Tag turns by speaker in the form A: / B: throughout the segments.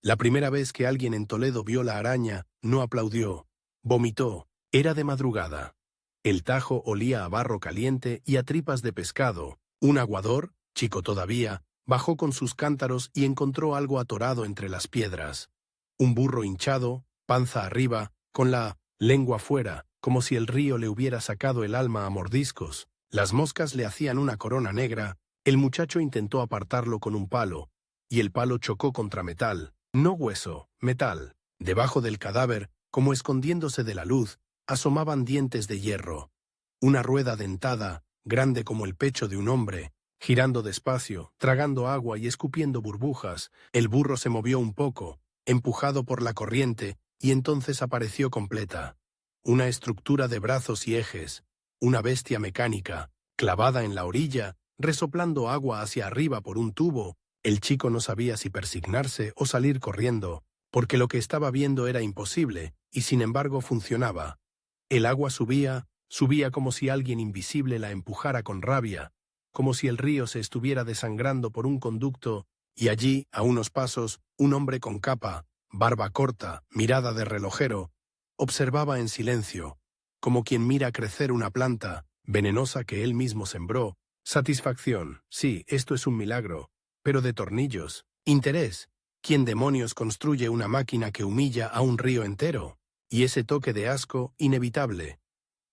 A: La primera vez que alguien en Toledo vio la araña, no aplaudió, vomitó. Era de madrugada. El Tajo olía a barro caliente y a tripas de pescado. Un aguador, chico todavía, bajó con sus cántaros y encontró algo atorado entre las piedras. Un burro hinchado, panza arriba, con la lengua fuera, como si el río le hubiera sacado el alma a mordiscos. Las moscas le hacían una corona negra. El muchacho intentó apartarlo con un palo, y el palo chocó contra metal, no hueso, metal. Debajo del cadáver, como escondiéndose de la luz, asomaban dientes de hierro. Una rueda dentada, grande como el pecho de un hombre, girando despacio, tragando agua y escupiendo burbujas. El burro se movió un poco, empujado por la corriente, y entonces apareció completa. Una estructura de brazos y ejes, una bestia mecánica, clavada en la orilla, resoplando agua hacia arriba por un tubo. El chico no sabía si persignarse o salir corriendo, porque lo que estaba viendo era imposible, y sin embargo funcionaba. El agua subía como si alguien invisible la empujara con rabia, como si el río se estuviera desangrando por un conducto, y allí, a unos pasos, un hombre con capa, barba corta, mirada de relojero, observaba en silencio, como quien mira crecer una planta, venenosa que él mismo sembró. Satisfacción, sí, esto es un milagro, pero de tornillos. Interés, ¿quién demonios construye una máquina que humilla a un río entero? Y ese toque de asco, inevitable.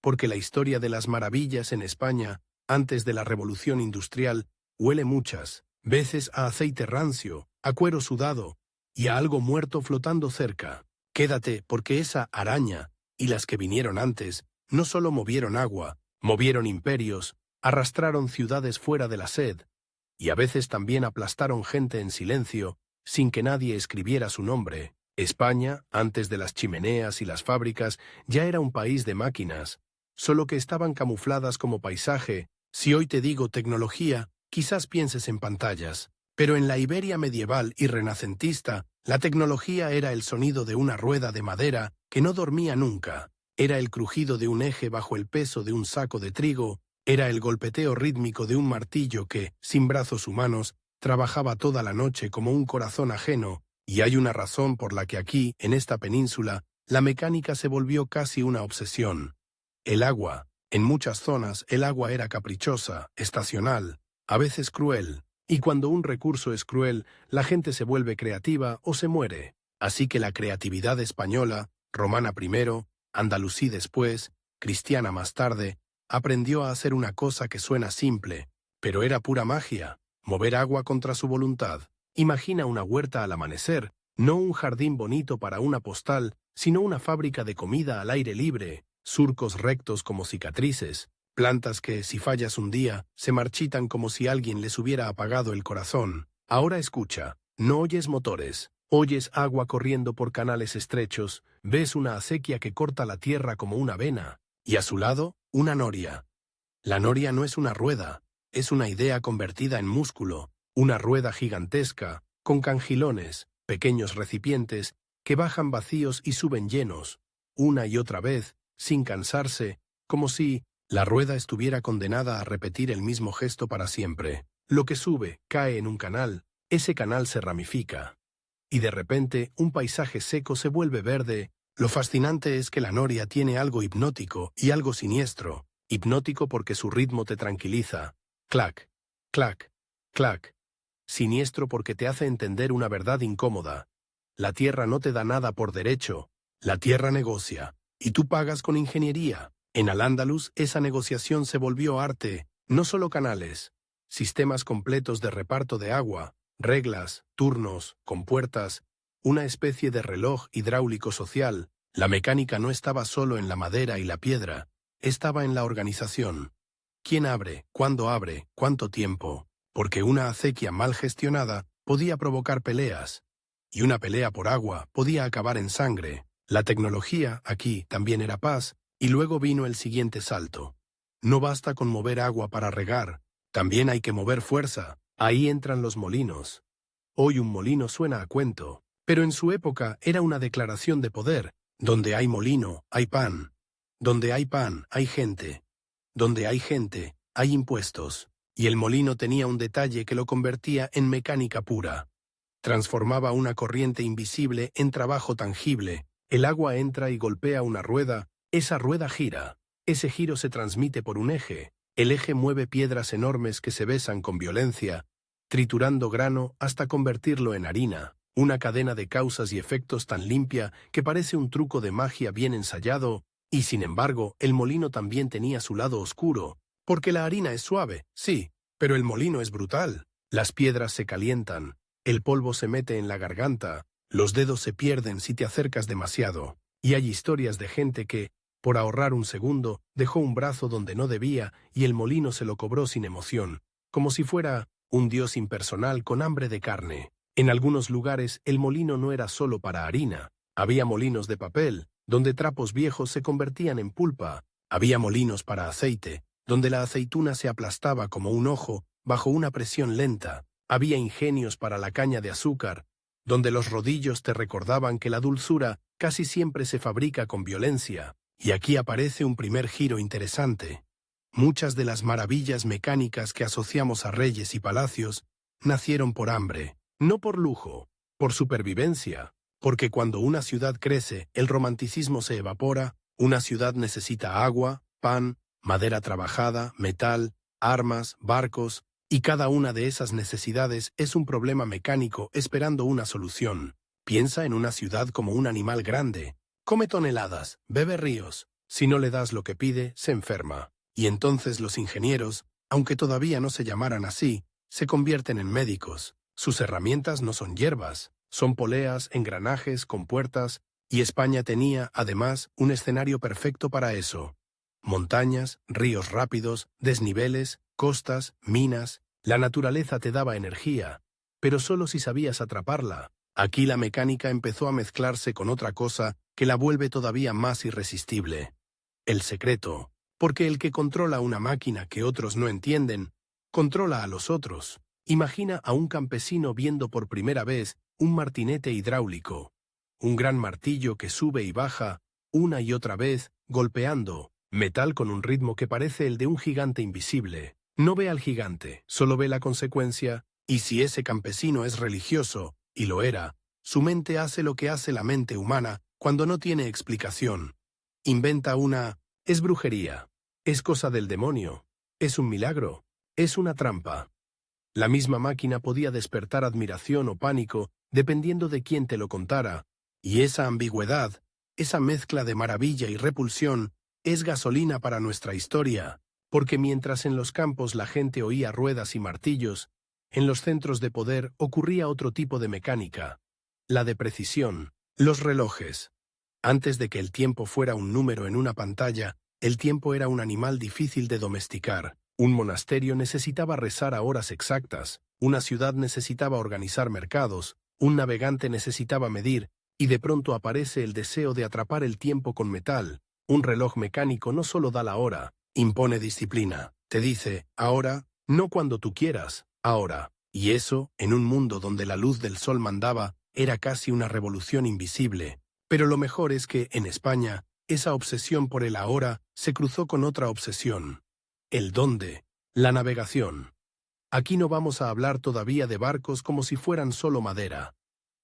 A: Porque la historia de las maravillas en España, antes de la Revolución Industrial, huele muchas veces a aceite rancio, a cuero sudado, y a algo muerto flotando cerca. Quédate, porque esa araña, y las que vinieron antes, no solo movieron agua, movieron imperios, arrastraron ciudades fuera de la sed, y a veces también aplastaron gente en silencio, sin que nadie escribiera su nombre. España, antes de las chimeneas y las fábricas, ya era un país de máquinas, solo que estaban camufladas como paisaje. Si hoy te digo tecnología, quizás pienses en pantallas, pero en la Iberia medieval y renacentista, la tecnología era el sonido de una rueda de madera que no dormía nunca, era el crujido de un eje bajo el peso de un saco de trigo, era el golpeteo rítmico de un martillo que, sin brazos humanos, trabajaba toda la noche como un corazón ajeno. Y hay una razón por la que aquí, en esta península, la mecánica se volvió casi una obsesión. El agua. En muchas zonas el agua era caprichosa, estacional, a veces cruel. Y cuando un recurso es cruel, la gente se vuelve creativa o se muere. Así que la creatividad española, romana primero, andalusí después, cristiana más tarde, aprendió a hacer una cosa que suena simple, pero era pura magia, mover agua contra su voluntad. Imagina una huerta al amanecer, no un jardín bonito para una postal, sino una fábrica de comida al aire libre, surcos rectos como cicatrices, plantas que, si fallas un día, se marchitan como si alguien les hubiera apagado el corazón. Ahora escucha, no oyes motores, oyes agua corriendo por canales estrechos, ves una acequia que corta la tierra como una vena, y a su lado, una noria. La noria no es una rueda, es una idea convertida en músculo, una rueda gigantesca, con cangilones, pequeños recipientes, que bajan vacíos y suben llenos, una y otra vez, sin cansarse, como si la rueda estuviera condenada a repetir el mismo gesto para siempre. Lo que sube, cae en un canal, ese canal se ramifica. Y de repente, un paisaje seco se vuelve verde. Lo fascinante es que la noria tiene algo hipnótico y algo siniestro. Hipnótico porque su ritmo te tranquiliza. Clac, clac, clac. Siniestro porque te hace entender una verdad incómoda. La tierra no te da nada por derecho. La tierra negocia. Y tú pagas con ingeniería. En Al-Ándalus esa negociación se volvió arte. No solo canales. Sistemas completos de reparto de agua, reglas, turnos, compuertas, una especie de reloj hidráulico social. La mecánica no estaba solo en la madera y la piedra, estaba en la organización. ¿Quién abre? ¿Cuándo abre? ¿Cuánto tiempo? Porque una acequia mal gestionada podía provocar peleas, y una pelea por agua podía acabar en sangre. La tecnología, aquí, también era paz, y luego vino el siguiente salto. No basta con mover agua para regar, también hay que mover fuerza. Ahí entran los molinos. Hoy un molino suena a cuento, pero en su época era una declaración de poder. Donde hay molino, hay pan. Donde hay pan, hay gente. Donde hay gente, hay impuestos. Y el molino tenía un detalle que lo convertía en mecánica pura. transformaba una corriente invisible en trabajo tangible. El agua entra y golpea una rueda, esa rueda gira. Ese giro se transmite por un eje. El eje mueve piedras enormes que se besan con violencia, triturando grano hasta convertirlo en harina. Una cadena de causas y efectos tan limpia que parece un truco de magia bien ensayado, y sin embargo, el molino también tenía su lado oscuro, porque la harina es suave, sí, pero el molino es brutal. Las piedras se calientan, el polvo se mete en la garganta, los dedos se pierden si te acercas demasiado, y hay historias de gente que, por ahorrar un segundo, dejó un brazo donde no debía y el molino se lo cobró sin emoción, como si fuera un dios impersonal con hambre de carne. En algunos lugares el molino no era solo para harina, había molinos de papel, donde trapos viejos se convertían en pulpa, había molinos para aceite, donde la aceituna se aplastaba como un ojo bajo una presión lenta, había ingenios para la caña de azúcar, donde los rodillos te recordaban que la dulzura casi siempre se fabrica con violencia. Y aquí aparece un primer giro interesante. Muchas de las maravillas mecánicas que asociamos a reyes y palacios nacieron por hambre, no por lujo, por supervivencia, porque cuando una ciudad crece, el romanticismo se evapora, una ciudad necesita agua, pan, madera trabajada, metal, armas, barcos, y cada una de esas necesidades es un problema mecánico esperando una solución. Piensa en una ciudad como un animal grande. Come toneladas, bebe ríos. Si no le das lo que pide, se enferma. Y entonces los ingenieros, aunque todavía no se llamaran así, se convierten en médicos. Sus herramientas no son hierbas, son poleas, engranajes, compuertas, y España tenía, además, un escenario perfecto para eso. Montañas, ríos rápidos, desniveles, costas, minas. La naturaleza te daba energía, pero solo si sabías atraparla. Aquí la mecánica empezó a mezclarse con otra cosa que la vuelve todavía más irresistible. El secreto, porque el que controla una máquina que otros no entienden, controla a los otros. Imagina a un campesino viendo por primera vez un martinete hidráulico, un gran martillo que sube y baja, una y otra vez, golpeando, metal con un ritmo que parece el de un gigante invisible. No ve al gigante, solo ve la consecuencia, y si ese campesino es religioso, y lo era, su mente hace lo que hace la mente humana cuando no tiene explicación. Inventa es brujería, es cosa del demonio, es un milagro, es una trampa. La misma máquina podía despertar admiración o pánico dependiendo de quién te lo contara, y esa ambigüedad, esa mezcla de maravilla y repulsión, es gasolina para nuestra historia, porque mientras en los campos la gente oía ruedas y martillos, en los centros de poder ocurría otro tipo de mecánica, la de precisión, los relojes. Antes de que el tiempo fuera un número en una pantalla, el tiempo era un animal difícil de domesticar. Un monasterio necesitaba rezar a horas exactas, una ciudad necesitaba organizar mercados, un navegante necesitaba medir, y de pronto aparece el deseo de atrapar el tiempo con metal. Un reloj mecánico no solo da la hora, impone disciplina, te dice, ahora, no cuando tú quieras, ahora. Y eso, en un mundo donde la luz del sol mandaba, era casi una revolución invisible. Pero lo mejor es que, en España, esa obsesión por el ahora se cruzó con otra obsesión. El dónde, la navegación. Aquí no vamos a hablar todavía de barcos como si fueran solo madera.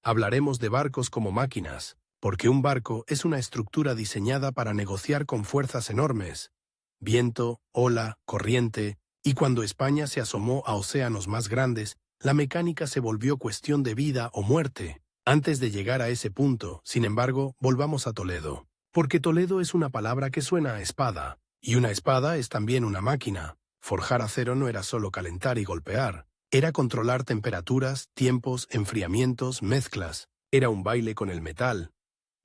A: Hablaremos de barcos como máquinas, porque un barco es una estructura diseñada para negociar con fuerzas enormes. Viento, ola, corriente, y cuando España se asomó a océanos más grandes, la mecánica se volvió cuestión de vida o muerte. Antes de llegar a ese punto, sin embargo, volvamos a Toledo. Porque Toledo es una palabra que suena a espada. Y una espada es también una máquina. Forjar acero no era solo calentar y golpear. Era controlar temperaturas, tiempos, enfriamientos, mezclas. Era un baile con el metal.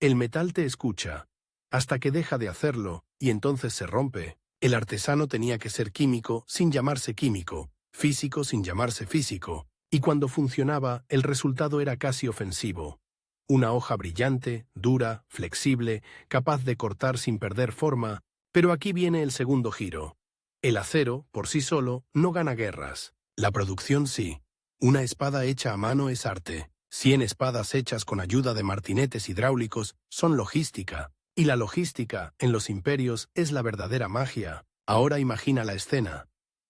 A: El metal te escucha, hasta que deja de hacerlo, y entonces se rompe. El artesano tenía que ser químico sin llamarse químico, físico sin llamarse físico, y cuando funcionaba, el resultado era casi ofensivo. Una hoja brillante, dura, flexible, capaz de cortar sin perder forma. Pero aquí viene el segundo giro. El acero, por sí solo, no gana guerras. La producción sí. Una espada hecha a mano es arte. 100 espadas hechas con ayuda de martinetes hidráulicos son logística. Y la logística, en los imperios, es la verdadera magia. Ahora imagina la escena.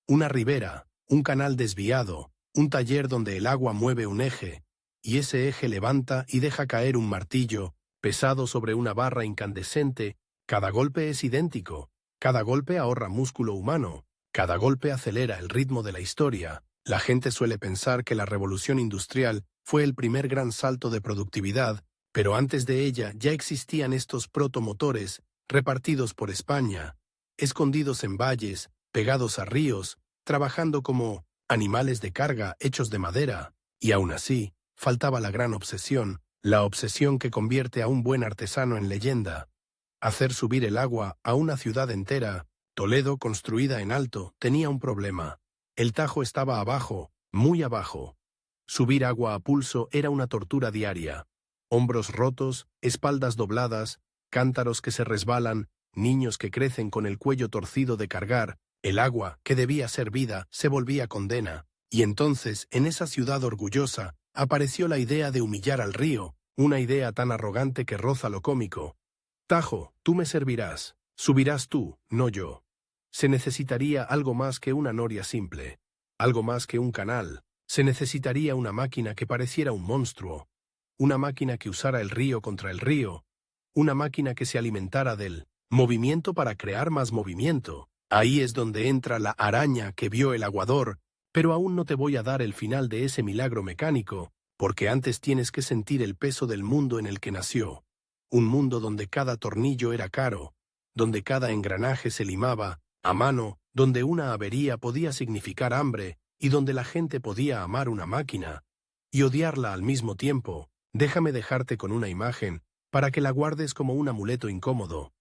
A: Una ribera, un canal desviado, un taller donde el agua mueve un eje. y ese eje levanta y deja caer un martillo, pesado sobre una barra incandescente. Cada golpe es idéntico, cada golpe ahorra músculo humano, cada golpe acelera el ritmo de la historia. La gente suele pensar que la revolución industrial fue el primer gran salto de productividad, pero antes de ella ya existían estos protomotores repartidos por España, escondidos en valles, pegados a ríos, trabajando como animales de carga hechos de madera, y aún así, faltaba la gran obsesión, la obsesión que convierte a un buen artesano en leyenda. Hacer subir el agua a una ciudad entera. Toledo, construida en alto, tenía un problema. El Tajo estaba abajo, muy abajo. Subir agua a pulso era una tortura diaria. Hombros rotos, espaldas dobladas, cántaros que se resbalan, niños que crecen con el cuello torcido de cargar. El agua, que debía ser vida, se volvía condena. Y entonces, en esa ciudad orgullosa, apareció la idea de humillar al río, una idea tan arrogante que roza lo cómico. Tajo, tú me servirás. Subirás tú, no yo. Se necesitaría algo más que una noria simple, algo más que un canal. Se necesitaría una máquina que pareciera un monstruo, una máquina que usara el río contra el río, una máquina que se alimentara del movimiento para crear más movimiento. Ahí es donde entra la araña que vio el aguador, pero aún no te voy a dar el final de ese milagro mecánico, porque antes tienes que sentir el peso del mundo en el que nació. Un mundo donde cada tornillo era caro, donde cada engranaje se limaba a mano, donde una avería podía significar hambre y donde la gente podía amar una máquina y odiarla al mismo tiempo. Déjame dejarte con una imagen para que la guardes como un amuleto incómodo.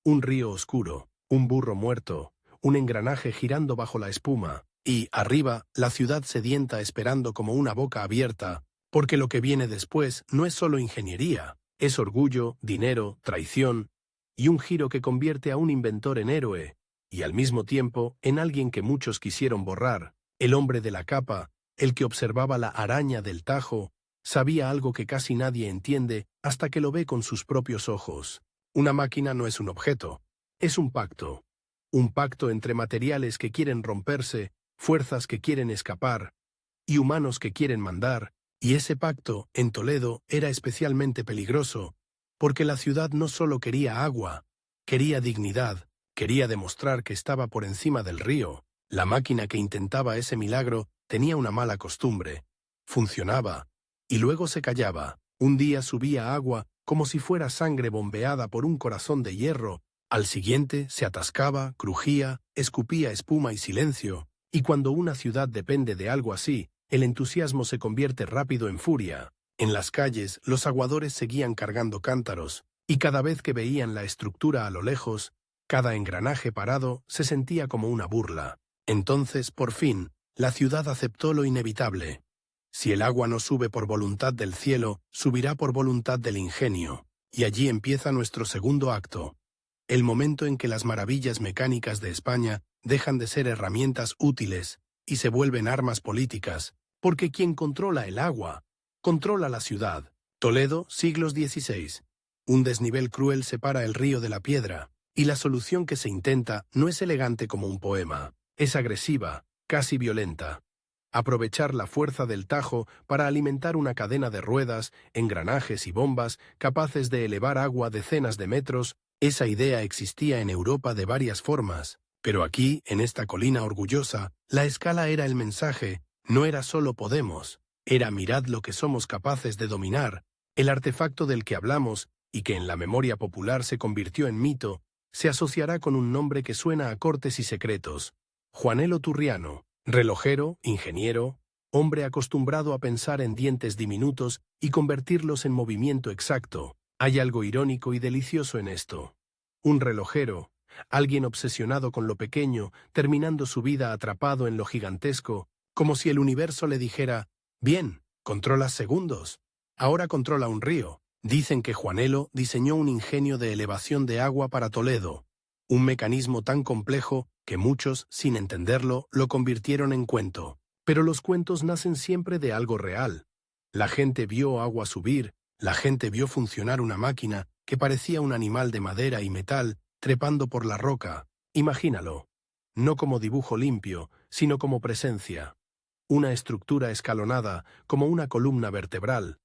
A: Un río oscuro, un burro muerto, un engranaje girando bajo la espuma y, arriba, la ciudad sedienta esperando como una boca abierta, porque lo que viene después no es solo ingeniería, es orgullo, dinero, traición y un giro que convierte a un inventor en héroe y al mismo tiempo en alguien que muchos quisieron borrar. El hombre de la capa, el que observaba la araña del Tajo, sabía algo que casi nadie entiende hasta que lo ve con sus propios ojos. Una máquina no es un objeto, es un pacto entre materiales que quieren romperse, fuerzas que quieren escapar y humanos que quieren mandar, y ese pacto, en Toledo, era especialmente peligroso, porque la ciudad no solo quería agua, quería dignidad, quería demostrar que estaba por encima del río. La máquina que intentaba ese milagro tenía una mala costumbre. Funcionaba, y luego se callaba. Un día subía agua como si fuera sangre bombeada por un corazón de hierro. Al siguiente se atascaba, crujía, escupía espuma y silencio. Y cuando una ciudad depende de algo así, el entusiasmo se convierte rápido en furia. En las calles, los aguadores seguían cargando cántaros, y cada vez que veían la estructura a lo lejos, cada engranaje parado se sentía como una burla. Entonces, por fin, la ciudad aceptó lo inevitable. Si el agua no sube por voluntad del cielo, subirá por voluntad del ingenio. Y allí empieza nuestro segundo acto. El momento en que las maravillas mecánicas de España dejan de ser herramientas útiles y se vuelven armas políticas, porque quien controla el agua, controla la ciudad. Toledo, siglos XVI. Un desnivel cruel separa el río de la piedra, y la solución que se intenta no es elegante como un poema, es agresiva, casi violenta. Aprovechar la fuerza del Tajo para alimentar una cadena de ruedas, engranajes y bombas capaces de elevar agua decenas de metros. Esa idea existía en Europa de varias formas, pero aquí, en esta colina orgullosa, la escala era el mensaje, no era solo podemos, era mirad lo que somos capaces de dominar. El artefacto del que hablamos, y que en la memoria popular se convirtió en mito, se asociará con un nombre que suena a cortes y secretos: Juanelo Turriano, relojero, ingeniero, hombre acostumbrado a pensar en dientes diminutos y convertirlos en movimiento exacto. Hay algo irónico y delicioso en esto. Un relojero, alguien obsesionado con lo pequeño, terminando su vida atrapado en lo gigantesco, como si el universo le dijera: bien, controlas segundos, ahora controla un río. Dicen que Juanelo diseñó un ingenio de elevación de agua para Toledo, un mecanismo tan complejo que muchos, sin entenderlo, lo convirtieron en cuento. Pero los cuentos nacen siempre de algo real. La gente vio agua subir, la gente vio funcionar una máquina que parecía un animal de madera y metal trepando por la roca. Imagínalo, no como dibujo limpio, sino como presencia. una estructura escalonada como una columna vertebral,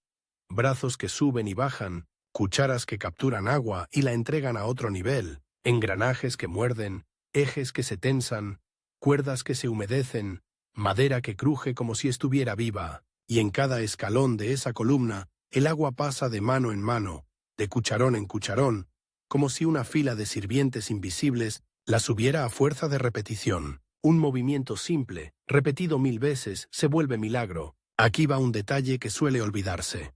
A: brazos que suben y bajan, cucharas que capturan agua y la entregan a otro nivel, engranajes que muerden, ejes que se tensan, cuerdas que se humedecen, madera que cruje como si estuviera viva, y en cada escalón de esa columna el agua pasa de mano en mano, de cucharón en cucharón, como si una fila de sirvientes invisibles la subiera a fuerza de repetición. Un movimiento simple, repetido 1000 veces, se vuelve milagro. Aquí va un detalle que suele olvidarse.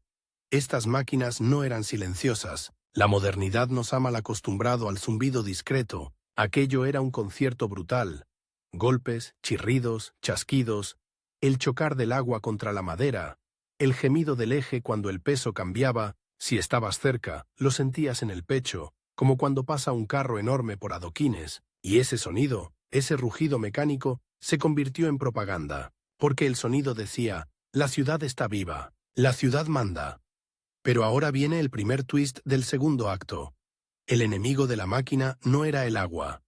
A: Estas máquinas no eran silenciosas. La modernidad nos ha mal acostumbrado al zumbido discreto. Aquello era un concierto brutal. Golpes, chirridos, chasquidos, el chocar del agua contra la madera, el gemido del eje cuando el peso cambiaba. Si estabas cerca, lo sentías en el pecho, como cuando pasa un carro enorme por adoquines, y ese sonido, ese rugido mecánico, se convirtió en propaganda, porque el sonido decía, la ciudad está viva, la ciudad manda. Pero ahora viene el primer twist del segundo acto. El enemigo de la máquina no era el agua,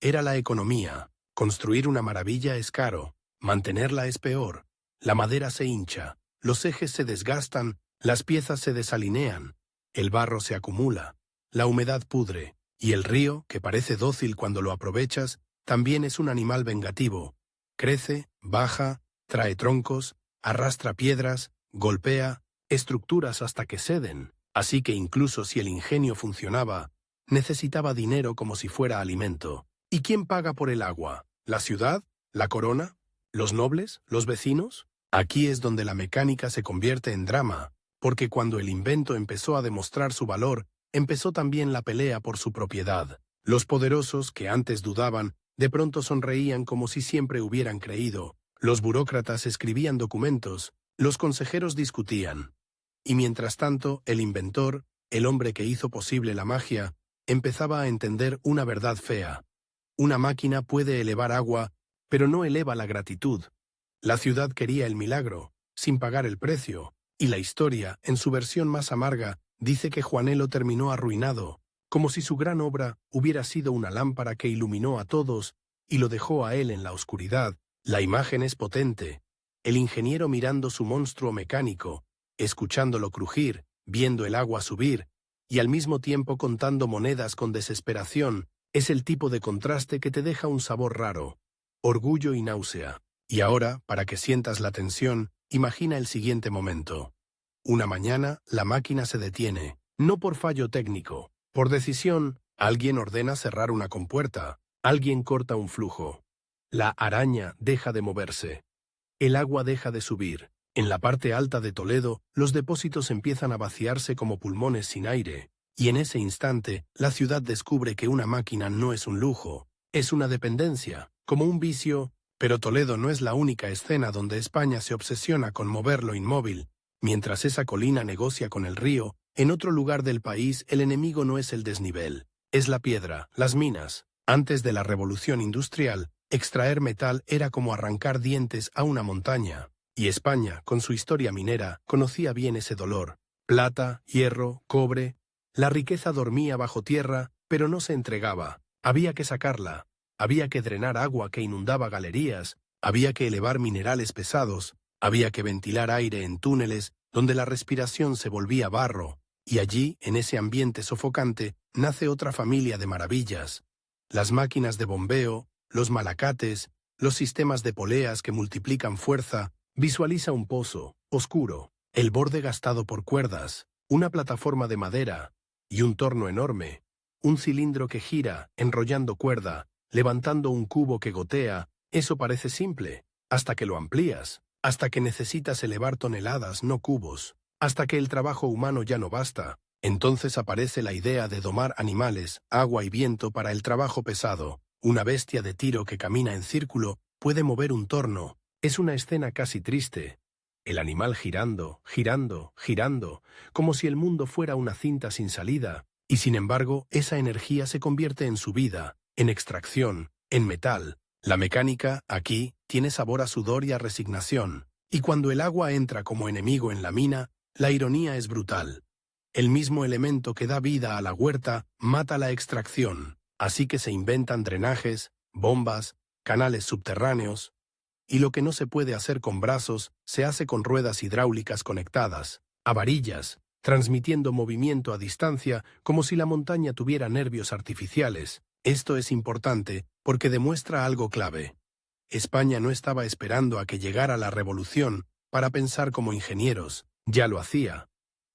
A: era la economía. Construir una maravilla es caro, mantenerla es peor. La madera se hincha, los ejes se desgastan, las piezas se desalinean, el barro se acumula, la humedad pudre, y el río, que parece dócil cuando lo aprovechas, también es un animal vengativo. Crece, baja, trae troncos, arrastra piedras, golpea, estructuras hasta que ceden. Así que incluso si el ingenio funcionaba, necesitaba dinero como si fuera alimento. ¿Y quién paga por el agua? ¿La ciudad? ¿La corona? ¿Los nobles? ¿Los vecinos? Aquí es donde la mecánica se convierte en drama, porque cuando el invento empezó a demostrar su valor, empezó también la pelea por su propiedad. Los poderosos, que antes dudaban, de pronto sonreían como si siempre hubieran creído. Los burócratas escribían documentos, los consejeros discutían. Y mientras tanto, el inventor, el hombre que hizo posible la magia, empezaba a entender una verdad fea. Una máquina puede elevar agua, pero no eleva la gratitud. La ciudad quería el milagro, sin pagar el precio, y la historia, en su versión más amarga, dice que Juanelo terminó arruinado, como si su gran obra hubiera sido una lámpara que iluminó a todos y lo dejó a él en la oscuridad. La imagen es potente. El ingeniero mirando su monstruo mecánico, escuchándolo crujir, viendo el agua subir, y al mismo tiempo contando monedas con desesperación, es el tipo de contraste que te deja un sabor raro, orgullo y náusea. Y ahora, para que sientas la tensión, imagina el siguiente momento. Una mañana, la máquina se detiene, no por fallo técnico, por decisión. Alguien ordena cerrar una compuerta, alguien corta un flujo. La araña deja de moverse. El agua deja de subir. En la parte alta de Toledo, los depósitos empiezan a vaciarse como pulmones sin aire, y en ese instante, la ciudad descubre que una máquina no es un lujo, es una dependencia, como un vicio. Pero Toledo no es la única escena donde España se obsesiona con mover lo inmóvil. Mientras esa colina negocia con el río, en otro lugar del país el enemigo no es el desnivel, es la piedra, las minas. Antes de la revolución industrial, extraer metal era como arrancar dientes a una montaña, y España, con su historia minera, conocía bien ese dolor. Plata, hierro, cobre. La riqueza dormía bajo tierra, pero no se entregaba. Había que sacarla. Había que drenar agua que inundaba galerías, había que elevar minerales pesados, había que ventilar aire en túneles donde la respiración se volvía barro, y allí, en ese ambiente sofocante, nace otra familia de maravillas. Las máquinas de bombeo, los malacates, los sistemas de poleas que multiplican fuerza. Visualiza un pozo, oscuro, el borde gastado por cuerdas, una plataforma de madera, y un torno enorme, un cilindro que gira, enrollando cuerda, levantando un cubo que gotea. Eso parece simple, hasta que lo amplías, hasta que necesitas elevar toneladas, no cubos, hasta que el trabajo humano ya no basta. Entonces aparece la idea de domar animales, agua y viento para el trabajo pesado. Una bestia de tiro que camina en círculo puede mover un torno. Es una escena casi triste. El animal girando, girando, girando, como si el mundo fuera una cinta sin salida, y sin embargo esa energía se convierte en su vida, en extracción, en metal. La mecánica, aquí, tiene sabor a sudor y a resignación, y cuando el agua entra como enemigo en la mina, la ironía es brutal. El mismo elemento que da vida a la huerta mata la extracción, así que se inventan drenajes, bombas, canales subterráneos. y lo que no se puede hacer con brazos, se hace con ruedas hidráulicas conectadas, a varillas, transmitiendo movimiento a distancia como si la montaña tuviera nervios artificiales. Esto es importante porque demuestra algo clave. España no estaba esperando a que llegara la revolución para pensar como ingenieros, ya lo hacía.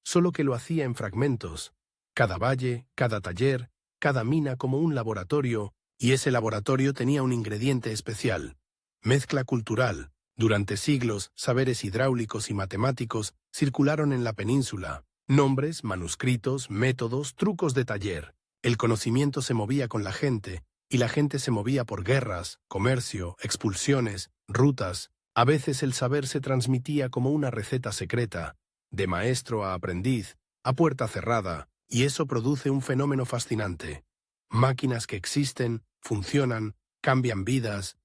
A: Solo que lo hacía en fragmentos. Cada valle, cada taller, cada mina como un laboratorio, y ese laboratorio tenía un ingrediente especial. Mezcla cultural. Durante siglos, saberes hidráulicos y matemáticos circularon en la península. Nombres, manuscritos, métodos, trucos de taller. El conocimiento se movía con la gente, y la gente se movía por guerras, comercio, expulsiones, rutas. A veces el saber se transmitía como una receta secreta, de maestro a aprendiz, a puerta cerrada, y eso produce un fenómeno fascinante. Máquinas que existen, funcionan, cambian vidas,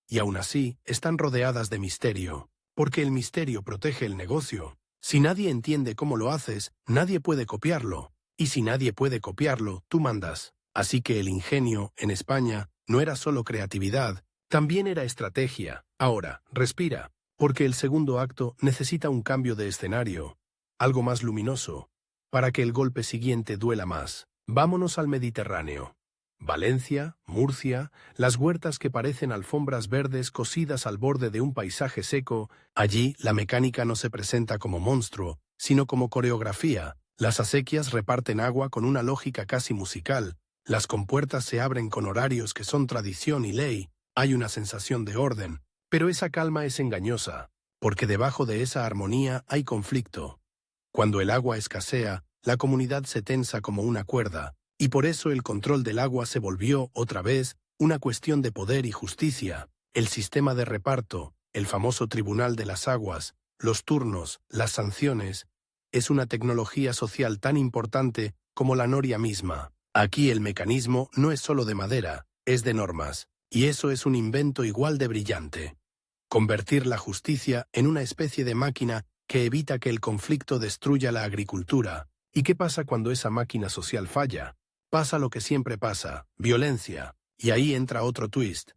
A: y aún así están rodeadas de misterio, porque el misterio protege el negocio. Si nadie entiende cómo lo haces, nadie puede copiarlo, y si nadie puede copiarlo, tú mandas. Así que el ingenio, en España, no era solo creatividad, también era estrategia. Ahora, respira, porque el segundo acto necesita un cambio de escenario, algo más luminoso, para que el golpe siguiente duela más. Vámonos al Mediterráneo. Valencia, Murcia, las huertas que parecen alfombras verdes cosidas al borde de un paisaje seco. Allí la mecánica no se presenta como monstruo, sino como coreografía. Las acequias reparten agua con una lógica casi musical. Las compuertas se abren con horarios que son tradición y ley. Hay una sensación de orden, pero esa calma es engañosa, porque debajo de esa armonía hay conflicto. Cuando el agua escasea, la comunidad se tensa como una cuerda, y por eso el control del agua se volvió, otra vez, una cuestión de poder y justicia. El sistema de reparto, el famoso Tribunal de las Aguas, los turnos, las sanciones, es una tecnología social tan importante como la noria misma. Aquí el mecanismo no es solo de madera, es de normas, y eso es un invento igual de brillante. Convertir la justicia en una especie de máquina que evita que el conflicto destruya la agricultura. ¿Y qué pasa cuando esa máquina social falla? Pasa lo que siempre pasa, violencia, y ahí entra otro twist.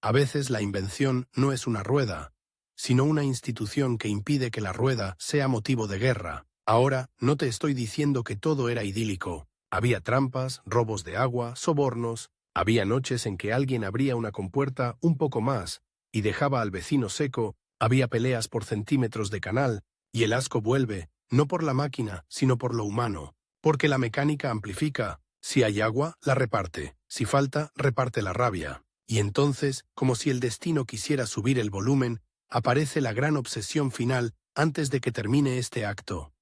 A: A veces la invención no es una rueda, sino una institución que impide que la rueda sea motivo de guerra. Ahora, no te estoy diciendo que todo era idílico. Había trampas, robos de agua, sobornos. Había noches en que alguien abría una compuerta un poco más y dejaba al vecino seco. Había peleas por centímetros de canal, y el asco vuelve, no por la máquina, sino por lo humano. Porque la mecánica amplifica. Si hay agua, la reparte. Si falta, reparte la rabia. Y entonces, como si el destino quisiera subir el volumen, aparece la gran obsesión final antes de que termine este acto.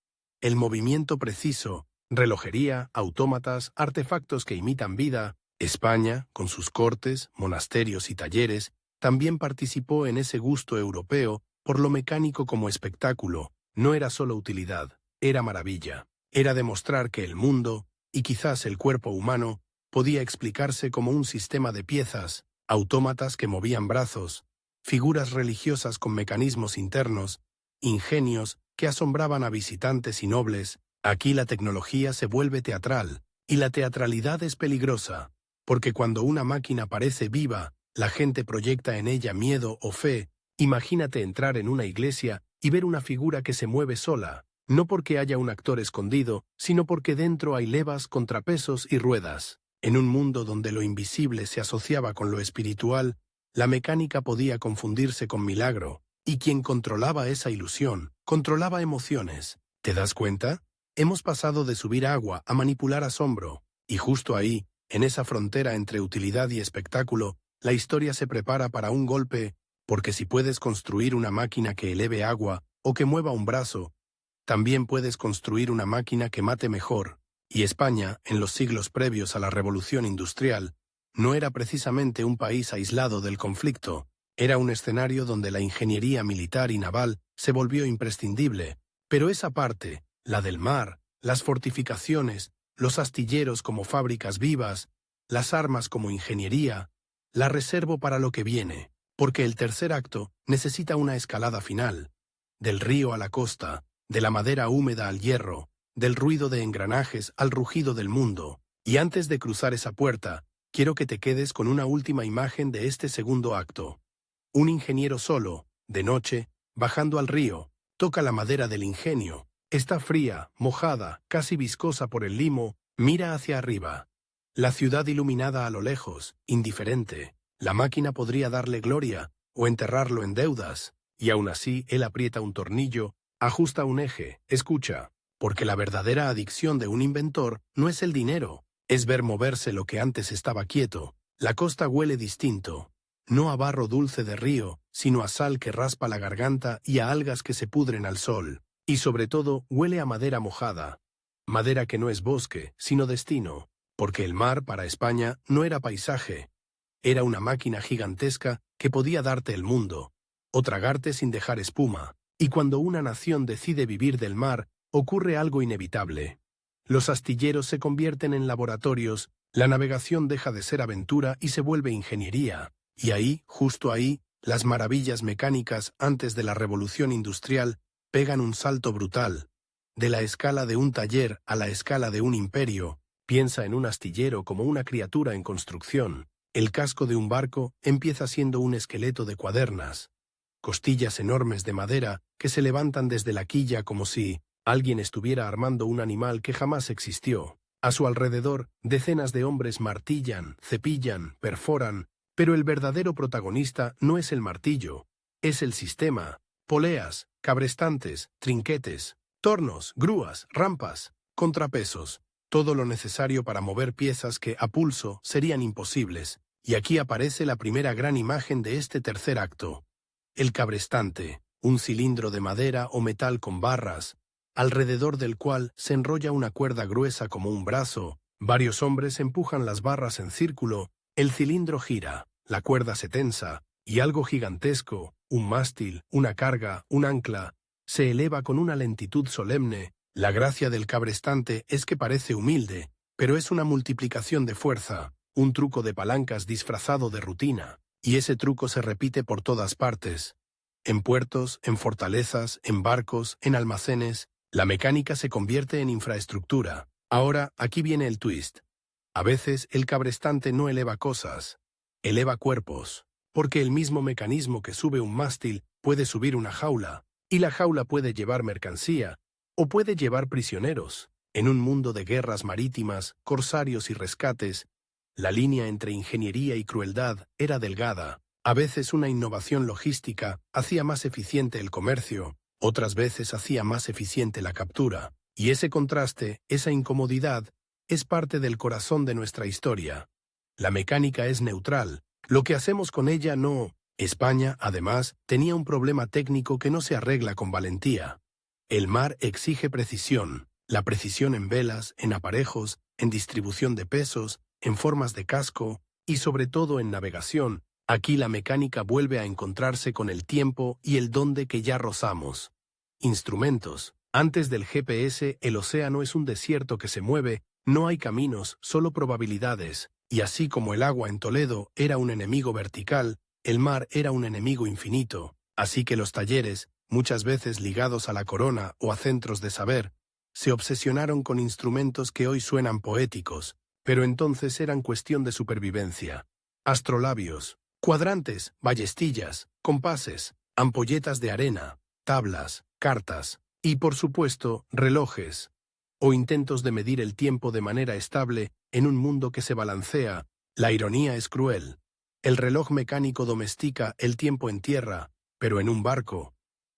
A: El movimiento preciso, relojería, autómatas, artefactos que imitan vida. España, con sus cortes, monasterios y talleres, también participó en ese gusto europeo por lo mecánico como espectáculo. No era solo utilidad, era maravilla. Era demostrar que el mundo, y quizás el cuerpo humano, podía explicarse como un sistema de piezas, autómatas que movían brazos, figuras religiosas con mecanismos internos, ingenios que asombraban a visitantes y nobles. Aquí la tecnología se vuelve teatral, y la teatralidad es peligrosa, porque cuando una máquina parece viva, la gente proyecta en ella miedo o fe. Imagínate entrar en una iglesia y ver una figura que se mueve sola, no porque haya un actor escondido, sino porque dentro hay levas, contrapesos y ruedas. En un mundo donde lo invisible se asociaba con lo espiritual, la mecánica podía confundirse con milagro, y quien controlaba esa ilusión, controlaba emociones. ¿Te das cuenta? Hemos pasado de subir agua a manipular asombro, y justo ahí, en esa frontera entre utilidad y espectáculo, la historia se prepara para un golpe, porque si puedes construir una máquina que eleve agua o que mueva un brazo, también puedes construir una máquina que mate mejor. Y España, en los siglos previos a la Revolución Industrial, no era precisamente un país aislado del conflicto, era un escenario donde la ingeniería militar y naval se volvió imprescindible, pero esa parte, la del mar, las fortificaciones, los astilleros como fábricas vivas, las armas como ingeniería, la reservo para lo que viene, porque el tercer acto necesita una escalada final, del río a la costa, de la madera húmeda al hierro, del ruido de engranajes al rugido del mundo. Y antes de cruzar esa puerta, quiero que te quedes con una última imagen de este segundo acto. Un ingeniero solo, de noche, bajando al río, toca la madera del ingenio. Está fría, mojada, casi viscosa por el limo, mira hacia arriba. La ciudad iluminada a lo lejos, indiferente. La máquina podría darle gloria, o enterrarlo en deudas, y aún así él aprieta un tornillo, ajusta un eje, escucha, porque la verdadera adicción de un inventor no es el dinero, es ver moverse lo que antes estaba quieto. La costa huele distinto, no a barro dulce de río, sino a sal que raspa la garganta y a algas que se pudren al sol, y sobre todo huele a madera mojada, madera que no es bosque, sino destino, porque el mar para España no era paisaje, era una máquina gigantesca que podía darte el mundo, o tragarte sin dejar espuma, y cuando una nación decide vivir del mar, ocurre algo inevitable. Los astilleros se convierten en laboratorios, la navegación deja de ser aventura y se vuelve ingeniería, y ahí, justo ahí, las maravillas mecánicas antes de la revolución industrial pegan un salto brutal. De la escala de un taller a la escala de un imperio, piensa en un astillero como una criatura en construcción. El casco de un barco empieza siendo un esqueleto de cuadernas, costillas enormes de madera que se levantan desde la quilla como si alguien estuviera armando un animal que jamás existió. A su alrededor, decenas de hombres martillan, cepillan, perforan, pero el verdadero protagonista no es el martillo, es el sistema, poleas, cabrestantes, trinquetes, tornos, grúas, rampas, contrapesos, todo lo necesario para mover piezas que, a pulso, serían imposibles. Y aquí aparece la primera gran imagen de este tercer acto. El cabrestante, un cilindro de madera o metal con barras, alrededor del cual se enrolla una cuerda gruesa como un brazo, varios hombres empujan las barras en círculo, el cilindro gira, la cuerda se tensa, y algo gigantesco, un mástil, una carga, un ancla, se eleva con una lentitud solemne. La gracia del cabrestante es que parece humilde, pero es una multiplicación de fuerza, un truco de palancas disfrazado de rutina, y ese truco se repite por todas partes. En puertos, en fortalezas, en barcos, en almacenes, la mecánica se convierte en infraestructura. Ahora, aquí viene el twist. A veces el cabrestante no eleva cosas, eleva cuerpos, porque el mismo mecanismo que sube un mástil puede subir una jaula, y la jaula puede llevar mercancía, o puede llevar prisioneros. En un mundo de guerras marítimas, corsarios y rescates, la línea entre ingeniería y crueldad era delgada. A veces una innovación logística hacía más eficiente el comercio, otras veces hacía más eficiente la captura. Y ese contraste, esa incomodidad, es parte del corazón de nuestra historia. La mecánica es neutral, lo que hacemos con ella no. España, además, tenía un problema técnico que no se arregla con valentía. El mar exige precisión, la precisión en velas, en aparejos, en distribución de pesos, en formas de casco y sobre todo en navegación. Aquí la mecánica vuelve a encontrarse con el tiempo y el dónde que ya rozamos. Instrumentos. Antes del GPS, el océano es un desierto que se mueve, no hay caminos, solo probabilidades, y así como el agua en Toledo era un enemigo vertical, el mar era un enemigo infinito, así que los talleres, muchas veces ligados a la corona o a centros de saber, se obsesionaron con instrumentos que hoy suenan poéticos, pero entonces eran cuestión de supervivencia. Astrolabios, cuadrantes, ballestillas, compases, ampolletas de arena, tablas, cartas, y por supuesto, relojes, o intentos de medir el tiempo de manera estable en un mundo que se balancea. La ironía es cruel. El reloj mecánico domestica el tiempo en tierra, pero en un barco.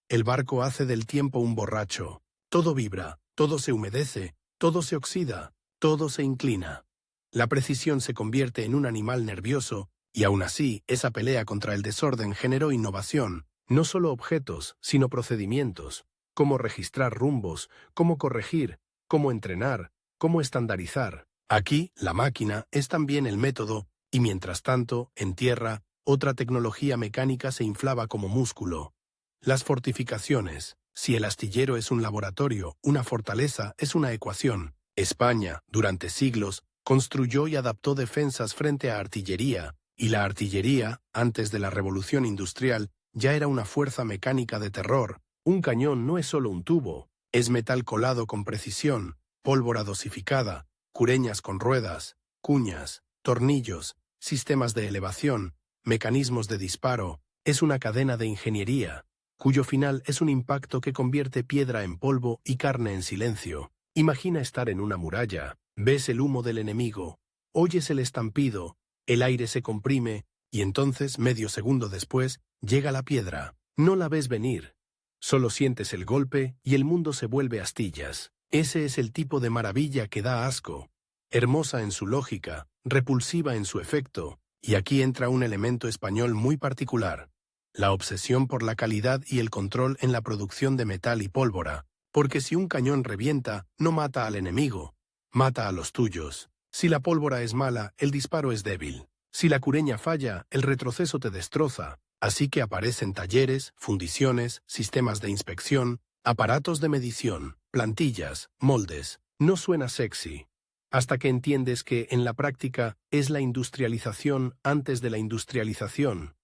A: El barco hace del tiempo un borracho. Todo vibra, todo se humedece, todo se oxida, todo se inclina. La precisión se convierte en un animal nervioso, y aún así, esa pelea contra el desorden generó innovación, no solo objetos, sino procedimientos, cómo registrar rumbos, cómo corregir, cómo entrenar, cómo estandarizar. Aquí, la máquina es también el método, y mientras tanto, en tierra, otra tecnología mecánica se inflaba como músculo. Las fortificaciones. Si el astillero es un laboratorio, una fortaleza es una ecuación. España, durante siglos, construyó y adaptó defensas frente a artillería, y la artillería, antes de la revolución industrial, ya era una fuerza mecánica de terror. Un cañón no es solo un tubo, es metal colado con precisión, pólvora dosificada, cureñas con ruedas, cuñas, tornillos, sistemas de elevación, mecanismos de disparo. Es una cadena de ingeniería, cuyo final es un impacto que convierte piedra en polvo y carne en silencio. Imagina estar en una muralla, ves el humo del enemigo, oyes el estampido, el aire se comprime, y entonces, medio segundo después, llega la piedra. No la ves venir. Solo sientes el golpe y el mundo se vuelve astillas. Ese es el tipo de maravilla que da asco. Hermosa en su lógica, repulsiva en su efecto, y aquí entra un elemento español muy particular: la obsesión por la calidad y el control en la producción de metal y pólvora, porque si un cañón revienta, no mata al enemigo, mata a los tuyos. Si la pólvora es mala, el disparo es débil. Si la cureña falla, el retroceso te destroza. Así que aparecen talleres, fundiciones, sistemas de inspección, aparatos de medición, plantillas, moldes. No suena sexy, hasta que entiendes que, en la práctica, es la industrialización antes de la industrialización.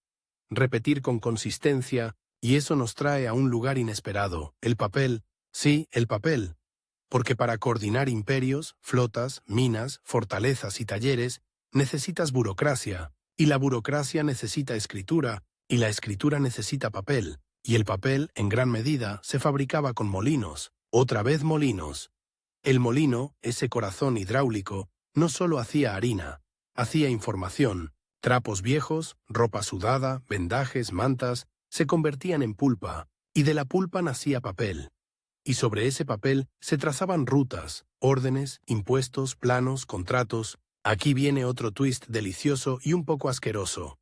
A: Repetir con consistencia, y eso nos trae a un lugar inesperado: el papel. Sí, el papel. Porque para coordinar imperios, flotas, minas, fortalezas y talleres, necesitas burocracia, y la burocracia necesita escritura, y la escritura necesita papel, y el papel, en gran medida, se fabricaba con molinos, otra vez molinos. El molino, ese corazón hidráulico, no solo hacía harina, hacía información. Trapos viejos, ropa sudada, vendajes, mantas, se convertían en pulpa, y de la pulpa nacía papel. Y sobre ese papel se trazaban rutas, órdenes, impuestos, planos, contratos. Aquí viene otro twist delicioso y un poco asqueroso.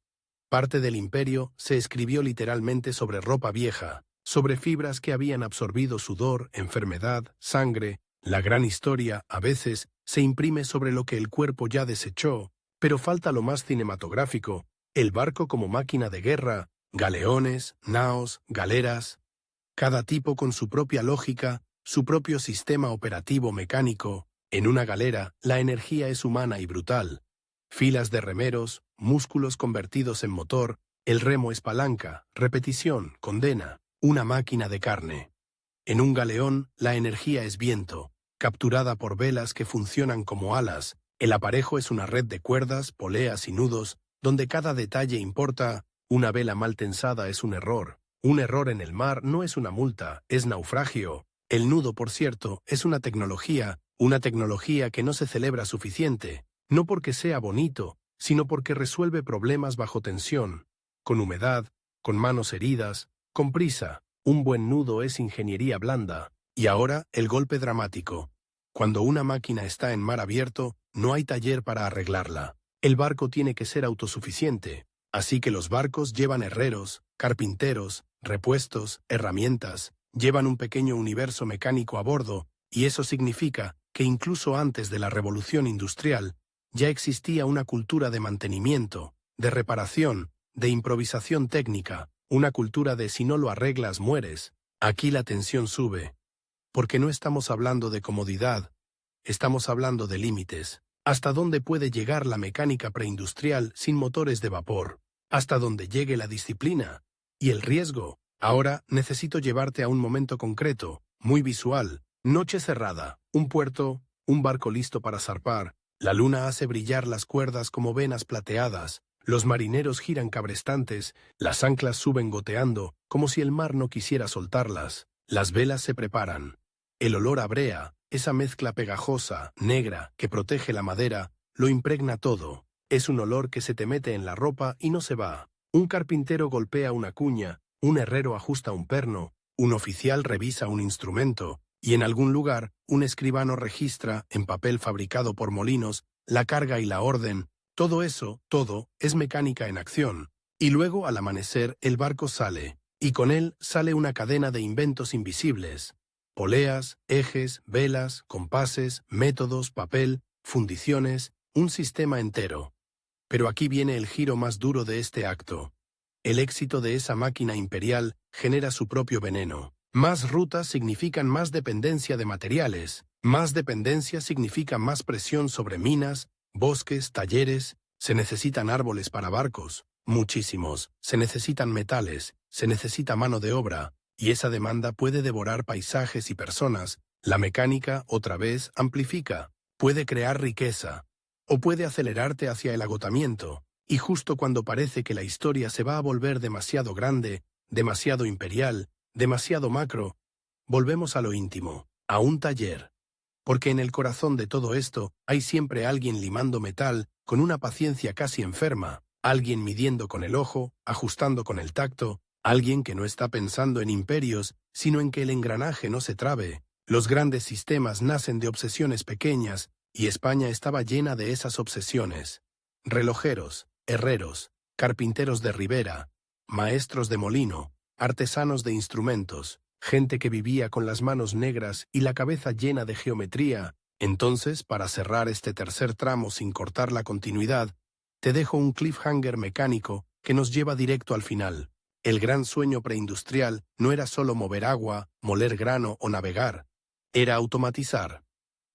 A: Parte del imperio se escribió literalmente sobre ropa vieja, sobre fibras que habían absorbido sudor, enfermedad, sangre. La gran historia, a veces, se imprime sobre lo que el cuerpo ya desechó, pero falta lo más cinematográfico: el barco como máquina de guerra, galeones, naos, galeras. Cada tipo con su propia lógica, su propio sistema operativo mecánico. En una galera, la energía es humana y brutal. Filas de remeros, músculos convertidos en motor, el remo es palanca, repetición, condena, una máquina de carne. En un galeón, la energía es viento, capturada por velas que funcionan como alas. El aparejo es una red de cuerdas, poleas y nudos, donde cada detalle importa. Una vela mal tensada es un error. Un error en el mar no es una multa, es naufragio. El nudo, por cierto, es una tecnología que no se celebra suficiente, no porque sea bonito, sino porque resuelve problemas bajo tensión, con humedad, con manos heridas, con prisa. Un buen nudo es ingeniería blanda. Y ahora, el golpe dramático. Cuando una máquina está en mar abierto, no hay taller para arreglarla. El barco tiene que ser autosuficiente, así que los barcos llevan herreros, carpinteros, repuestos, herramientas, llevan un pequeño universo mecánico a bordo, y eso significa que incluso antes de la revolución industrial, ya existía una cultura de mantenimiento, de reparación, de improvisación técnica, una cultura de si no lo arreglas mueres. Aquí la tensión sube, porque no estamos hablando de comodidad, estamos hablando de límites. ¿Hasta dónde puede llegar la mecánica preindustrial sin motores de vapor? ¿Hasta dónde llegue la disciplina? ¿Y el riesgo? Ahora necesito llevarte a un momento concreto, muy visual. Noche cerrada, un puerto, un barco listo para zarpar. La luna hace brillar las cuerdas como venas plateadas. Los marineros giran cabrestantes, las anclas suben goteando, como si el mar no quisiera soltarlas. Las velas se preparan. El olor a brea, esa mezcla pegajosa, negra, que protege la madera, lo impregna todo. Es un olor que se te mete en la ropa y no se va. Un carpintero golpea una cuña, un herrero ajusta un perno, un oficial revisa un instrumento, y en algún lugar, un escribano registra, en papel fabricado por molinos, la carga y la orden. Todo eso, todo, es mecánica en acción. Y luego, al amanecer, el barco sale, y con él sale una cadena de inventos invisibles. Poleas, ejes, velas, compases, métodos, papel, fundiciones, un sistema entero. Pero aquí viene el giro más duro de este acto. El éxito de esa máquina imperial genera su propio veneno. Más rutas significan más dependencia de materiales. Más dependencia significa más presión sobre minas, bosques, talleres. Se necesitan árboles para barcos, muchísimos. Se necesitan metales, se necesita mano de obra. Y esa demanda puede devorar paisajes y personas. La mecánica, otra vez, amplifica. Puede crear riqueza. O puede acelerarte hacia el agotamiento. Y justo cuando parece que la historia se va a volver demasiado grande, demasiado imperial, demasiado macro, volvemos a lo íntimo, a un taller. Porque en el corazón de todo esto hay siempre alguien limando metal con una paciencia casi enferma, alguien midiendo con el ojo, ajustando con el tacto, alguien que no está pensando en imperios, sino en que el engranaje no se trabe. Los grandes sistemas nacen de obsesiones pequeñas, y España estaba llena de esas obsesiones. Relojeros, herreros, carpinteros de ribera, maestros de molino, artesanos de instrumentos, gente que vivía con las manos negras y la cabeza llena de geometría. Entonces, para cerrar este tercer tramo sin cortar la continuidad, te dejo un cliffhanger mecánico que nos lleva directo al final. El gran sueño preindustrial no era solo mover agua, moler grano o navegar. Era automatizar.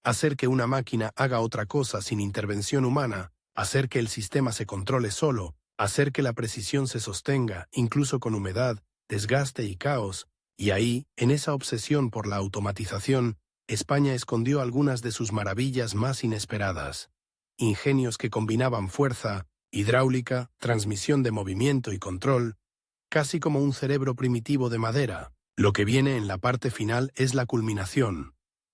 A: Hacer que una máquina haga otra cosa sin intervención humana, hacer que el sistema se controle solo, hacer que la precisión se sostenga, incluso con humedad, desgaste y caos. Y ahí, en esa obsesión por la automatización, España escondió algunas de sus maravillas más inesperadas. Ingenios que combinaban fuerza, hidráulica, transmisión de movimiento y control, casi como un cerebro primitivo de madera. Lo que viene en la parte final es la culminación.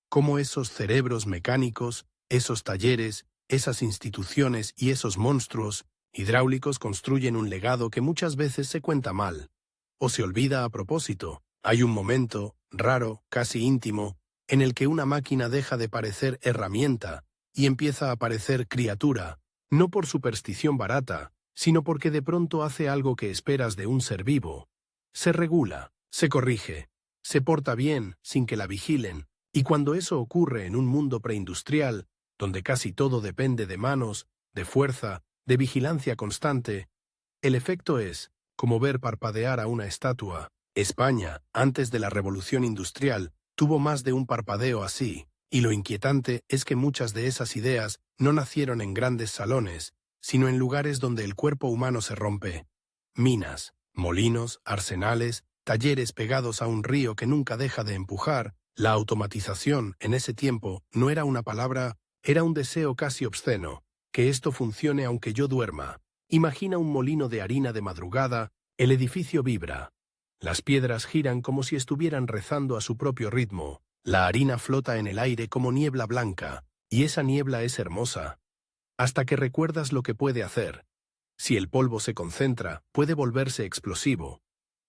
A: Cómo esos cerebros mecánicos, esos talleres, esas instituciones y esos monstruos hidráulicos construyen un legado que muchas veces se cuenta mal, o se olvida a propósito. Hay un momento, raro, casi íntimo, en el que una máquina deja de parecer herramienta y empieza a parecer criatura, no por superstición barata, sino porque de pronto hace algo que esperas de un ser vivo. Se regula, se corrige, se porta bien sin que la vigilen, y cuando eso ocurre en un mundo preindustrial, donde casi todo depende de manos, de fuerza, de vigilancia constante, el efecto es como ver parpadear a una estatua. España, antes de la Revolución Industrial, tuvo más de un parpadeo así, y lo inquietante es que muchas de esas ideas no nacieron en grandes salones, sino en lugares donde el cuerpo humano se rompe. Minas, molinos, arsenales, talleres pegados a un río que nunca deja de empujar. La automatización, en ese tiempo, no era una palabra, era un deseo casi obsceno. Que esto funcione aunque yo duerma. Imagina un molino de harina de madrugada, el edificio vibra. Las piedras giran como si estuvieran rezando a su propio ritmo. La harina flota en el aire como niebla blanca, y esa niebla es hermosa. Hasta que recuerdas lo que puede hacer. Si el polvo se concentra, puede volverse explosivo.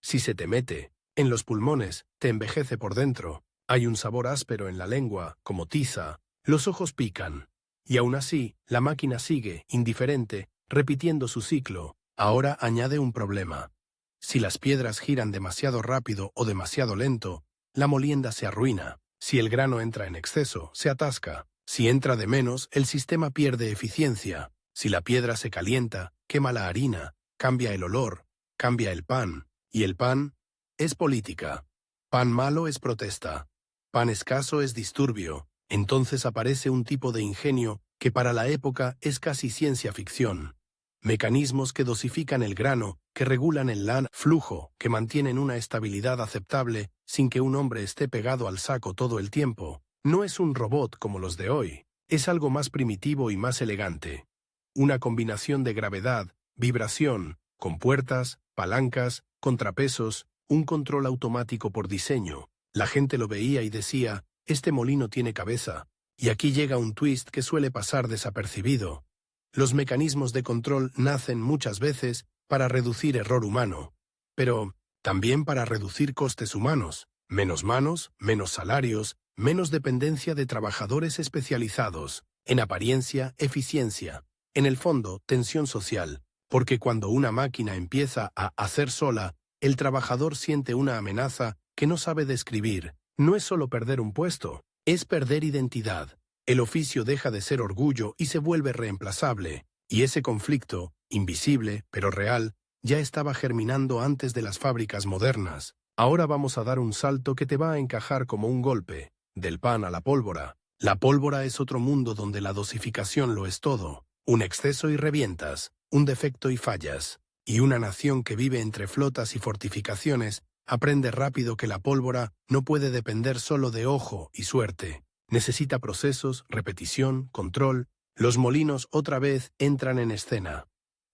A: Si se te mete en los pulmones, te envejece por dentro. Hay un sabor áspero en la lengua, como tiza. Los ojos pican. Y aún así, la máquina sigue, indiferente, repitiendo su ciclo. Ahora añade un problema. Si las piedras giran demasiado rápido o demasiado lento, la molienda se arruina. Si el grano entra en exceso, se atasca. Si entra de menos, el sistema pierde eficiencia. Si la piedra se calienta, quema la harina, cambia el olor, cambia el pan. Y el pan es política. Pan malo es protesta. Pan escaso es disturbio. Entonces aparece un tipo de ingenio que para la época es casi ciencia ficción. Mecanismos que dosifican el grano, que regulan el flujo, que mantienen una estabilidad aceptable sin que un hombre esté pegado al saco todo el tiempo. No es un robot como los de hoy, es algo más primitivo y más elegante. Una combinación de gravedad, vibración, compuertas, palancas, contrapesos, un control automático por diseño. La gente lo veía y decía, este molino tiene cabeza. Y aquí llega un twist que suele pasar desapercibido. Los mecanismos de control nacen muchas veces para reducir error humano, pero también para reducir costes humanos, menos manos, menos salarios, menos dependencia de trabajadores especializados, en apariencia, eficiencia, en el fondo, tensión social, porque cuando una máquina empieza a hacer sola, el trabajador siente una amenaza que no sabe describir. No es solo perder un puesto, es perder identidad. El oficio deja de ser orgullo y se vuelve reemplazable, y ese conflicto, invisible pero real, ya estaba germinando antes de las fábricas modernas. Ahora vamos a dar un salto que te va a encajar como un golpe, del pan a la pólvora. La pólvora es otro mundo donde la dosificación lo es todo. Un exceso y revientas, un defecto y fallas. Y una nación que vive entre flotas y fortificaciones aprende rápido que la pólvora no puede depender solo de ojo y suerte. Necesita procesos, repetición, control. Los molinos otra vez entran en escena.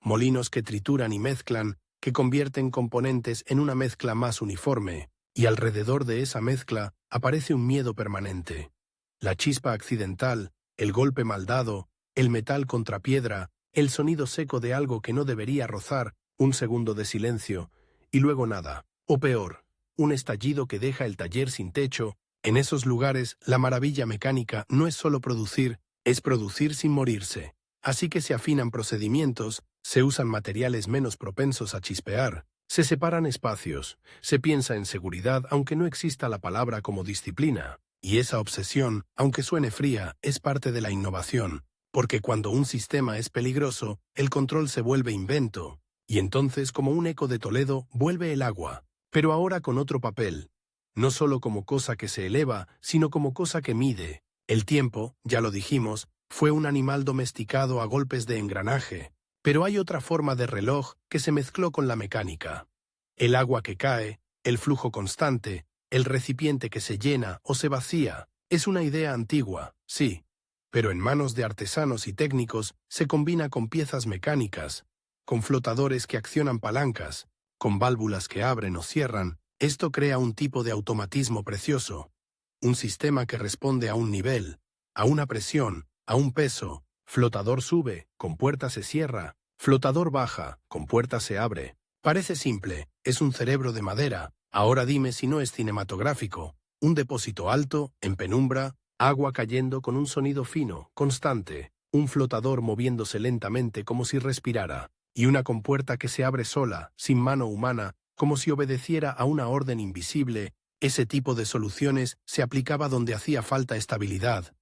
A: molinos que trituran y mezclan, que convierten componentes en una mezcla más uniforme, y alrededor de esa mezcla aparece un miedo permanente. La chispa accidental, el golpe mal dado, el metal contra piedra, el sonido seco de algo que no debería rozar, un segundo de silencio, y luego nada. O peor, un estallido que deja el taller sin techo. En esos lugares, la maravilla mecánica no es solo producir, es producir sin morirse. Así que se afinan procedimientos, se usan materiales menos propensos a chispear, se separan espacios, se piensa en seguridad aunque no exista la palabra como disciplina. Y esa obsesión, aunque suene fría, es parte de la innovación, porque cuando un sistema es peligroso, el control se vuelve invento, y entonces como un eco de Toledo vuelve el agua, pero ahora con otro papel, no solo como cosa que se eleva, sino como cosa que mide. El tiempo, ya lo dijimos, fue un animal domesticado a golpes de engranaje, pero hay otra forma de reloj que se mezcló con la mecánica. El agua que cae, el flujo constante, el recipiente que se llena o se vacía, es una idea antigua, sí, pero en manos de artesanos y técnicos se combina con piezas mecánicas, con flotadores que accionan palancas, con válvulas que abren o cierran. Esto crea un tipo de automatismo precioso, un sistema que responde a un nivel, a una presión, a un peso. Flotador sube, compuerta se cierra, flotador baja, compuerta se abre. Parece simple, es un cerebro de madera. Ahora dime si no es cinematográfico. Un depósito alto, en penumbra, agua cayendo con un sonido fino, constante, un flotador moviéndose lentamente como si respirara, y una compuerta que se abre sola, sin mano humana, como si obedeciera a una orden invisible. Ese tipo de soluciones se aplicaba donde hacía falta estabilidad,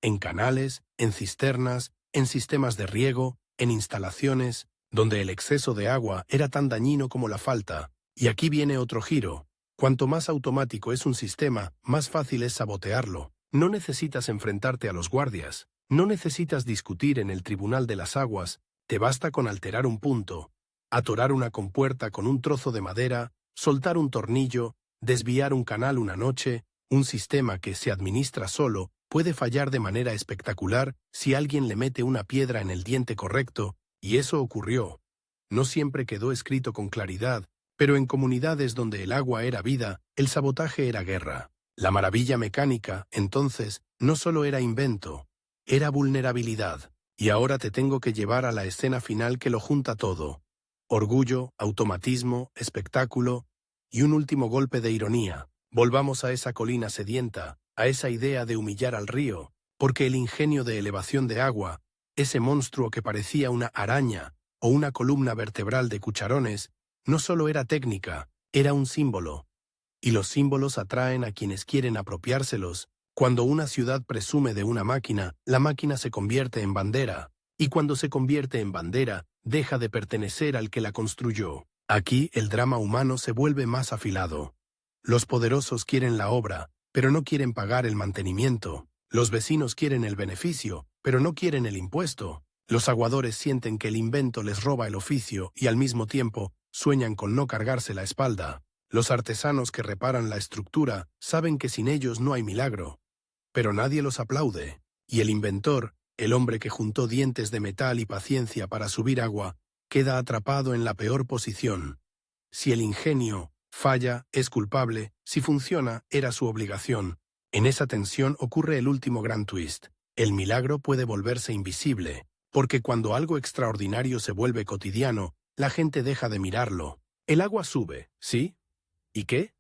A: en canales, en cisternas, en sistemas de riego, en instalaciones, donde el exceso de agua era tan dañino como la falta. Y aquí viene otro giro. Cuanto más automático es un sistema, más fácil es sabotearlo. No necesitas enfrentarte a los guardias, no necesitas discutir en el tribunal de las aguas, te basta con alterar un punto, atorar una compuerta con un trozo de madera, soltar un tornillo, desviar un canal una noche. Un sistema que se administra solo puede fallar de manera espectacular si alguien le mete una piedra en el diente correcto, y eso ocurrió. No siempre quedó escrito con claridad, pero en comunidades donde el agua era vida, el sabotaje era guerra. La maravilla mecánica, entonces, no solo era invento, era vulnerabilidad. Y ahora te tengo que llevar a la escena final que lo junta todo. Orgullo, automatismo, espectáculo y un último golpe de ironía. Volvamos a esa colina sedienta, a esa idea de humillar al río, porque el ingenio de elevación de agua, ese monstruo que parecía una araña o una columna vertebral de cucharones, no solo era técnica, era un símbolo. Y los símbolos atraen a quienes quieren apropiárselos. Cuando una ciudad presume de una máquina, la máquina se convierte en bandera, y cuando se convierte en bandera, deja de pertenecer al que la construyó. Aquí el drama humano se vuelve más afilado. Los poderosos quieren la obra, pero no quieren pagar el mantenimiento. Los vecinos quieren el beneficio, pero no quieren el impuesto. Los aguadores sienten que el invento les roba el oficio y al mismo tiempo sueñan con no cargarse la espalda. Los artesanos que reparan la estructura saben que sin ellos no hay milagro, pero nadie los aplaude. Y el inventor, el hombre que juntó dientes de metal y paciencia para subir agua, queda atrapado en la peor posición. Si el ingenio falla, es culpable; si funciona, era su obligación. En esa tensión ocurre el último gran twist. El milagro puede volverse invisible, porque cuando algo extraordinario se vuelve cotidiano, la gente deja de mirarlo. El agua sube, ¿sí? ¿Y qué?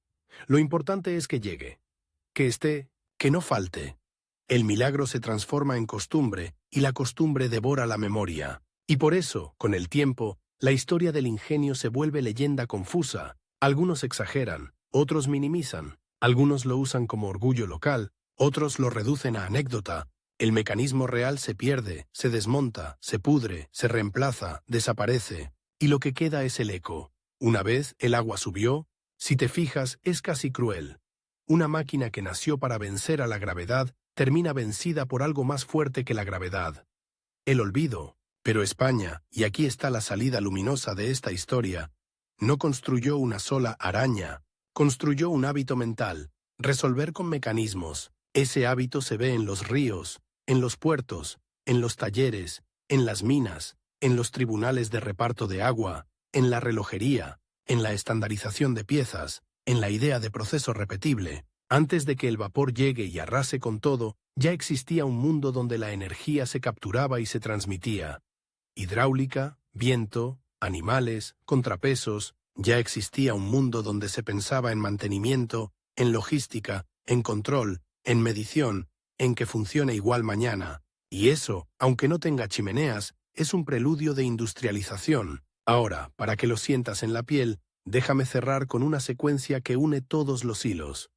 A: Lo importante es que llegue, que esté, que no falte. El milagro se transforma en costumbre, y la costumbre devora la memoria. Y por eso, con el tiempo, la historia del ingenio se vuelve leyenda confusa. Algunos exageran, otros minimizan, algunos lo usan como orgullo local, otros lo reducen a anécdota. El mecanismo real se pierde, se desmonta, se pudre, se reemplaza, desaparece, y lo que queda es el eco. Una vez el agua subió, si te fijas, es casi cruel. Una máquina que nació para vencer a la gravedad termina vencida por algo más fuerte que la gravedad. El olvido. Pero España, y aquí está la salida luminosa de esta historia, no construyó una sola araña, construyó un hábito mental, resolver con mecanismos. Ese hábito se ve en los ríos, en los puertos, en los talleres, en las minas, en los tribunales de reparto de agua, en la relojería, en la estandarización de piezas, en la idea de proceso repetible. Antes de que el vapor llegue y arrase con todo, ya existía un mundo donde la energía se capturaba y se transmitía. Hidráulica, viento, animales, contrapesos, ya existía un mundo donde se pensaba en mantenimiento, en logística, en control, en medición, en que funcione igual mañana. Y eso, aunque no tenga chimeneas, es un preludio de industrialización. Ahora, para que lo sientas en la piel, déjame cerrar con una secuencia que une todos los hilos.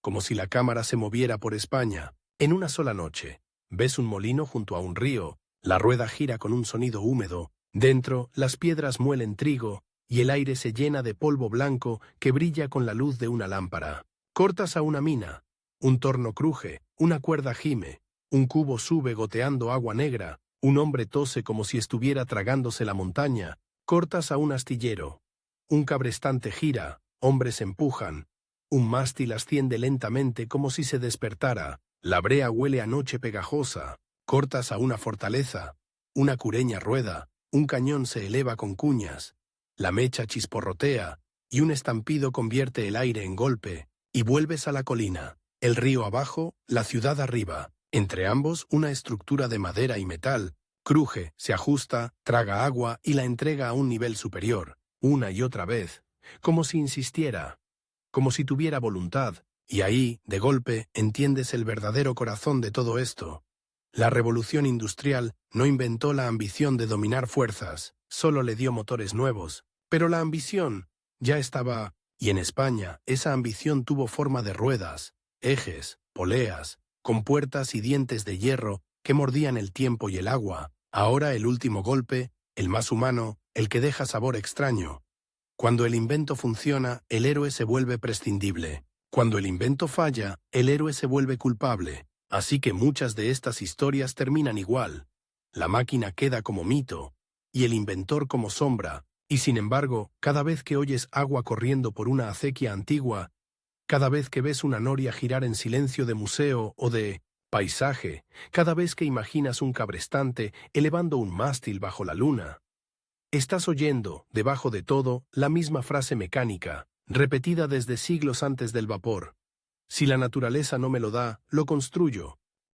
A: Como si la cámara se moviera por España. En una sola noche, ves un molino junto a un río, la rueda gira con un sonido húmedo, dentro las piedras muelen trigo y el aire se llena de polvo blanco que brilla con la luz de una lámpara. Cortas a una mina, un torno cruje, una cuerda gime, un cubo sube goteando agua negra, un hombre tose como si estuviera tragándose la montaña. Cortas a un astillero, un cabrestante gira, hombres empujan, un mástil asciende lentamente como si se despertara, la brea huele a noche pegajosa. Cortas a una fortaleza, una cureña rueda, un cañón se eleva con cuñas, la mecha chisporrotea, y un estampido convierte el aire en golpe, y vuelves a la colina, el río abajo, la ciudad arriba, entre ambos una estructura de madera y metal, cruje, se ajusta, traga agua y la entrega a un nivel superior, una y otra vez, como si insistiera, como si tuviera voluntad, y ahí, de golpe, entiendes el verdadero corazón de todo esto. La revolución industrial no inventó la ambición de dominar fuerzas, solo le dio motores nuevos, pero la ambición ya estaba, y en España esa ambición tuvo forma de ruedas, ejes, poleas, con puertas y dientes de hierro que mordían el tiempo y el agua. Ahora el último golpe, el más humano, el que deja sabor extraño. Cuando el invento funciona, el héroe se vuelve prescindible. Cuando el invento falla, el héroe se vuelve culpable. Así que muchas de estas historias terminan igual. La máquina queda como mito, y el inventor como sombra, y sin embargo, cada vez que oyes agua corriendo por una acequia antigua, cada vez que ves una noria girar en silencio de museo o de paisaje, cada vez que imaginas un cabrestante elevando un mástil bajo la luna, estás oyendo, debajo de todo, la misma frase mecánica, repetida desde siglos antes del vapor. Si la naturaleza no me lo da, lo construyo.